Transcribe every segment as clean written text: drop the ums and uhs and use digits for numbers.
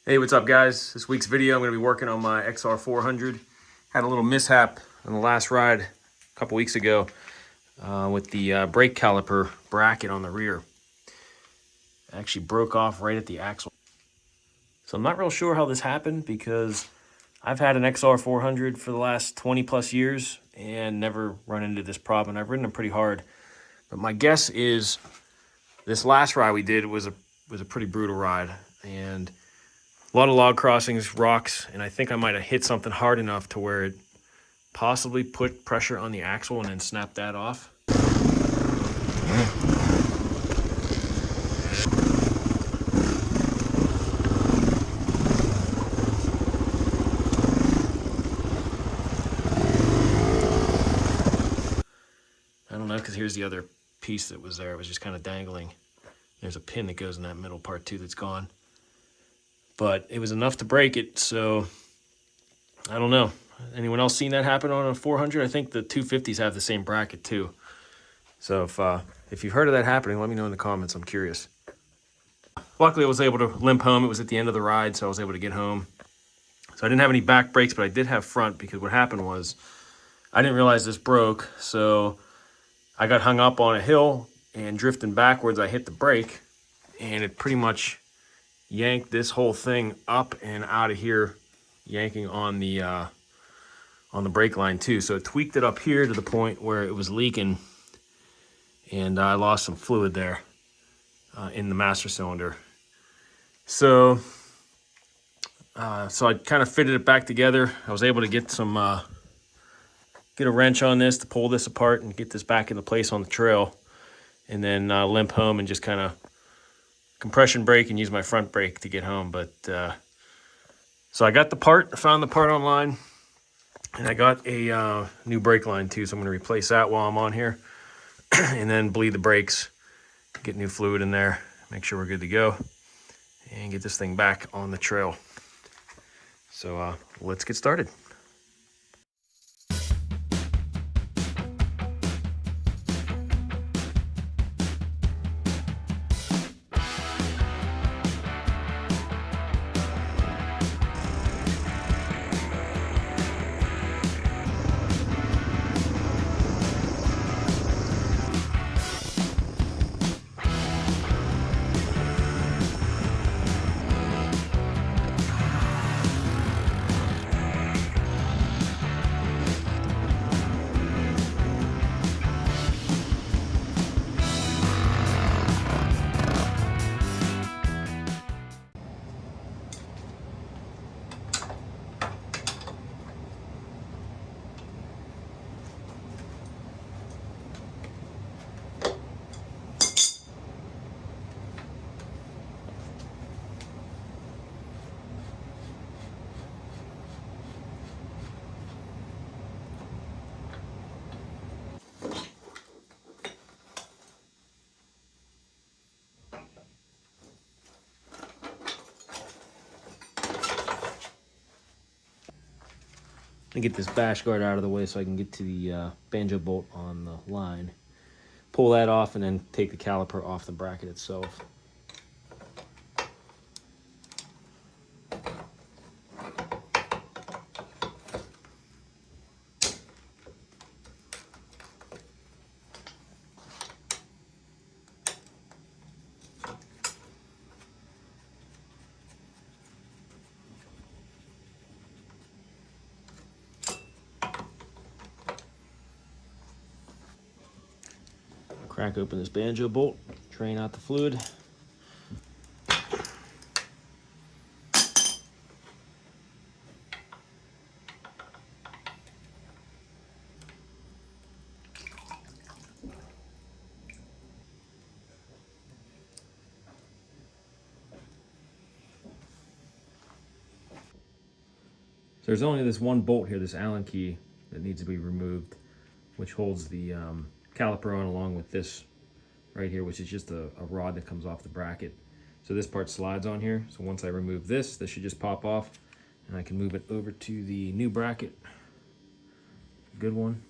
Hey, what's up guys? This week's video, I'm gonna be working on my XR400. Had a little mishap on the last ride a couple weeks ago with the brake caliper bracket on the rear. It actually broke off right at the axle. So I'm not real sure how this happened because I've had an XR400 for the last 20 plus years and never run into this problem. I've ridden them pretty hard. But my guess is this last ride we did was a pretty brutal ride. And a lot of log crossings, rocks, and I think I might have hit something hard enough to where it possibly put pressure on the axle and then snapped that off. I don't know, because here's the other piece that was there. It was just kind of dangling. There's a pin that goes in that middle part too that's gone. But it was enough to break it, so I don't know. Anyone else seen that happen on a 400? I think the 250s have the same bracket too. So if you've heard of that happening, let me know in the comments. I'm curious. Luckily, I was able to limp home. It was at the end of the ride, so I was able to get home. So I didn't have any back brakes, but I did have front because what happened was I didn't realize this broke. So I got hung up on a hill and drifting backwards, I hit the brake and it pretty much yanked this whole thing up and out of here, yanking on the brake line too. So it tweaked it up here to the point where it was leaking and I lost some fluid there in the master cylinder. So I kind of fitted it back together. I was able to get some get a wrench on this to pull this apart and get this back into place on the trail, and then limp home and just kind of compression brake and use my front brake to get home. But so I got the part, I found the part online, and I got a new brake line too. So I'm going to replace that while I'm on here, and then bleed the brakes, get new fluid in there, make sure we're good to go, and get this thing back on the trail. So let's get started. And get this bash guard out of the way so I can get to the banjo bolt on the line. Pull that off and then take the caliper off the bracket itself. Crack open this banjo bolt, drain out the fluid. So there's only this one bolt here, this Allen key, that needs to be removed, which holds the caliper on along with this right here, which is just a rod that comes off the bracket. So this part slides on here. So once I remove this, this should just pop off and I can move it over to the new bracket. Good one.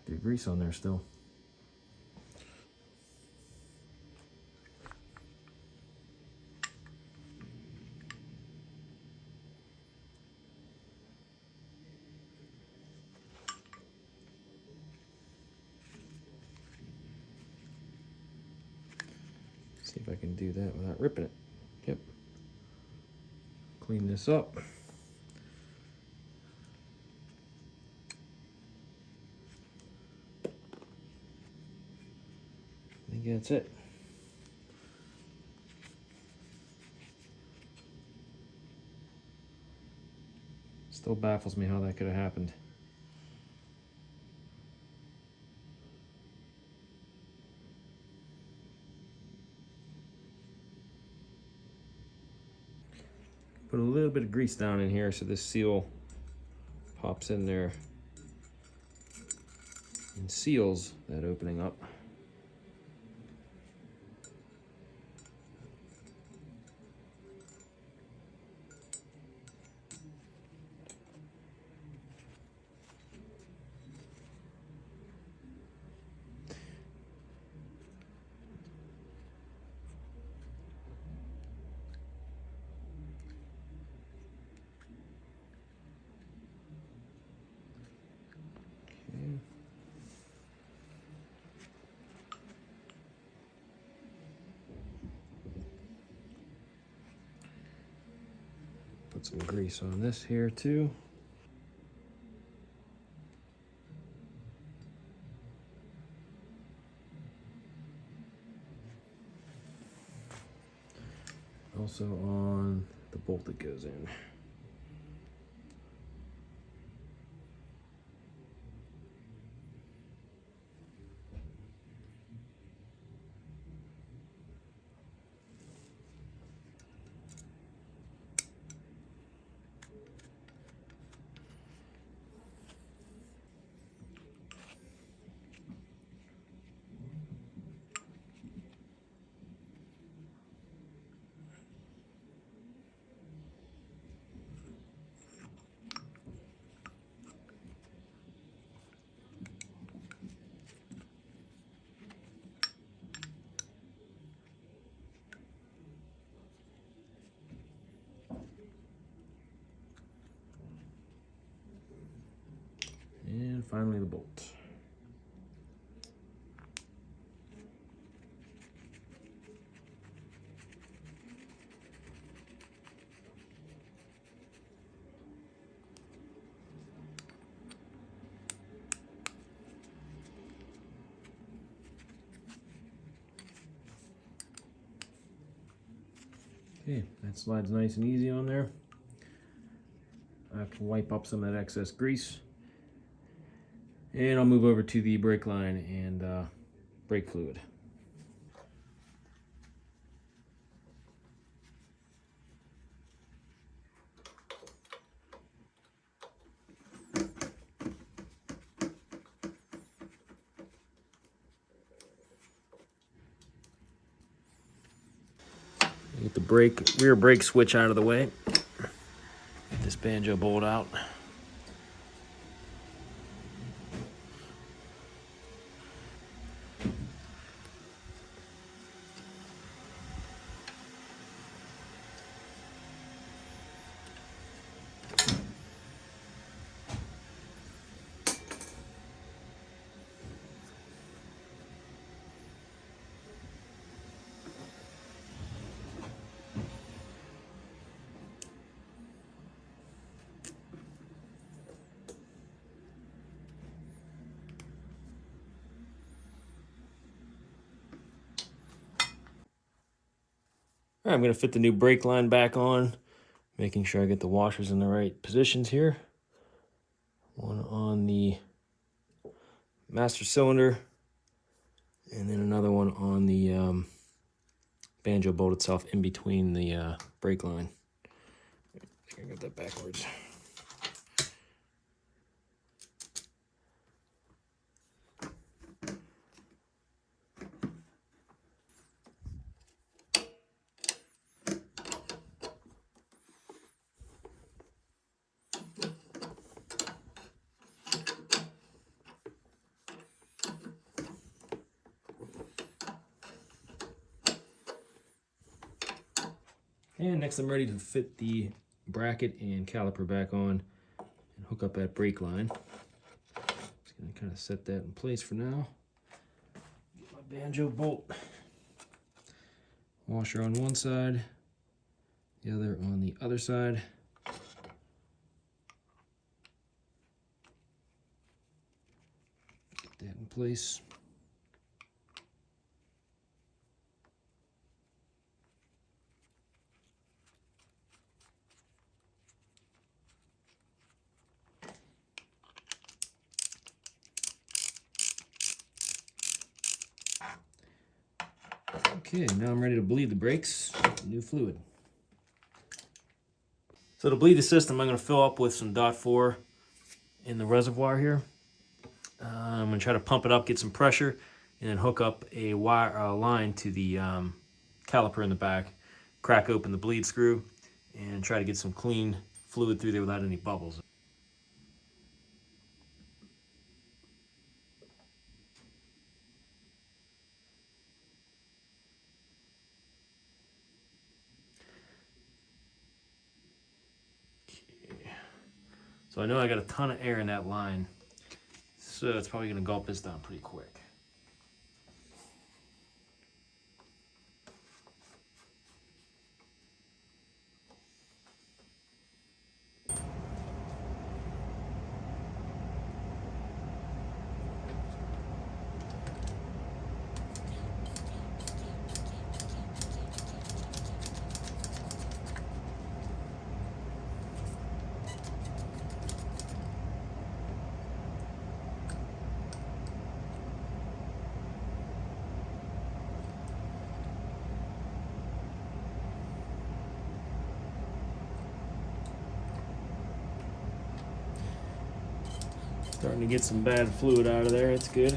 Bit of grease on there still. See if I can do that without ripping it. Yep. Clean this up. I think that's it. Still baffles me how that could have happened. Put a little bit of grease down in here so this seal pops in there and seals that opening up. Okay. Put some grease on this here too. Also on the bolt that goes in. And finally the bolt. Okay, that slides nice and easy on there. I can wipe up some of that excess grease. And I'll move over to the brake line and brake fluid. Get the rear brake switch out of the way. Get this banjo bolt out. All right, I'm gonna fit the new brake line back on, making sure I get the washers in the right positions here. One on the master cylinder, and then another one on the banjo bolt itself in between the brake line. I think I got that backwards. And next I'm ready to fit the bracket and caliper back on and hook up that brake line. Just gonna kind of set that in place for now. Get my banjo bolt washer on one side, the other on the other side. Get that in place. Okay, now I'm ready to bleed the brakes with new fluid. So to bleed the system, I'm going to fill up with some .4 in the reservoir here. I'm going to try to pump it up, get some pressure, and then hook up a line to the caliper in the back, crack open the bleed screw, and try to get some clean fluid through there without any bubbles. So I know I got a ton of air in that line, so it's probably going to gulp this down pretty quick. Starting to get some bad fluid out of there, that's good.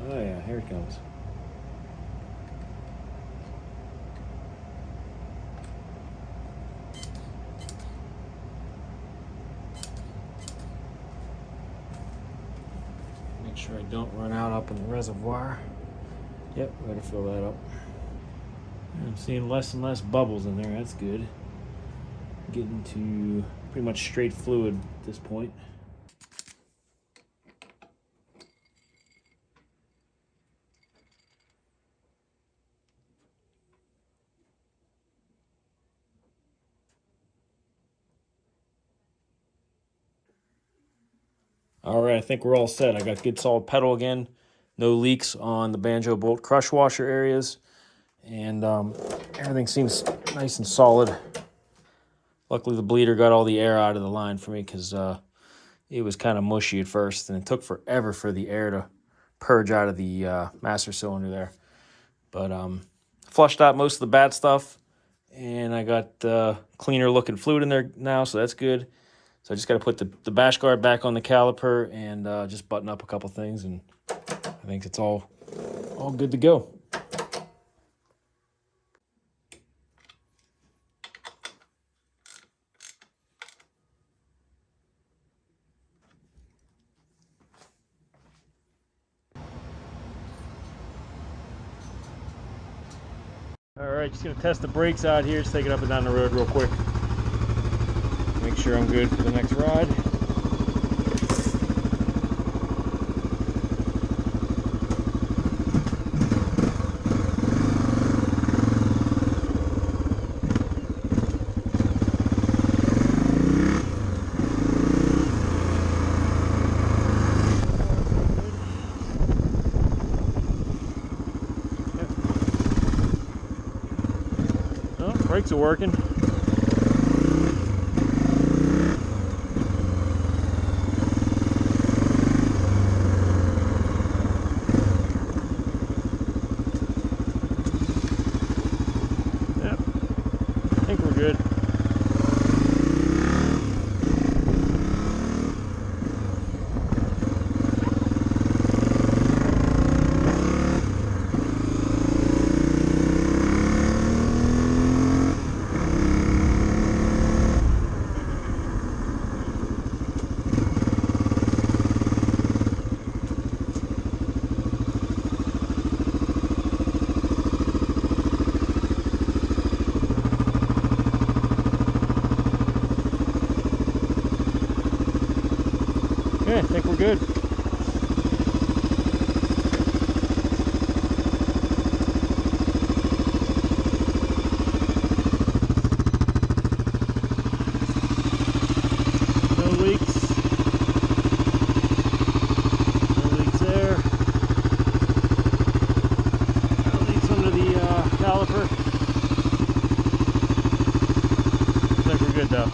Oh yeah, here it comes. Make sure I don't run out up in the reservoir. Yep, gotta fill that up. I'm seeing less and less bubbles in there, that's good. Getting to pretty much straight fluid at this point. All right, I think we're all set. I got good solid pedal again. No leaks on the banjo bolt crush washer areas. And everything seems nice and solid. Luckily, the bleeder got all the air out of the line for me because it was kind of mushy at first. And it took forever for the air to purge out of the master cylinder there. But flushed out most of the bad stuff. And I got cleaner looking fluid in there now, so that's good. So I just got to put the bash guard back on the caliper and just button up a couple things, and I think it's all good to go. All right, just gonna test the brakes out here. Just take it up and down the road real quick. Make sure I'm good for the next ride. Brakes are working. Yep, I think we're good. Okay, I think we're good. No leaks. No leaks there. No leaks under the caliper. I think we're good though.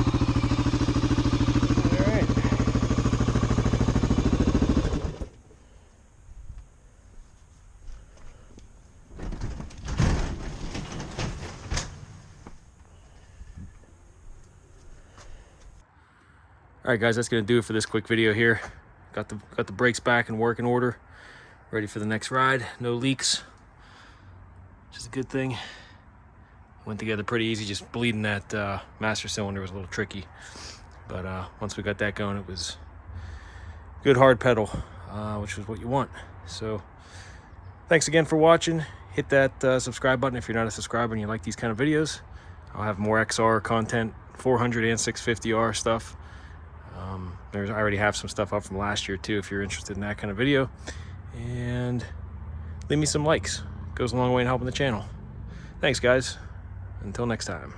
All right, guys, that's gonna do it for this quick video here. Got the brakes back in working order, ready for the next ride. No leaks, which is a good thing. Went together pretty easy. Just bleeding that master cylinder was a little tricky, but once we got that going, it was good hard pedal, which was what you want. So thanks again for watching. Hit that subscribe button if you're not a subscriber and you like these kind of videos. I'll have more XR content, 400 and 650R stuff. I already have some stuff up from last year too if you're interested in that kind of video. And leave me some likes. Goes a long way in helping the channel. Thanks, guys. Until next time.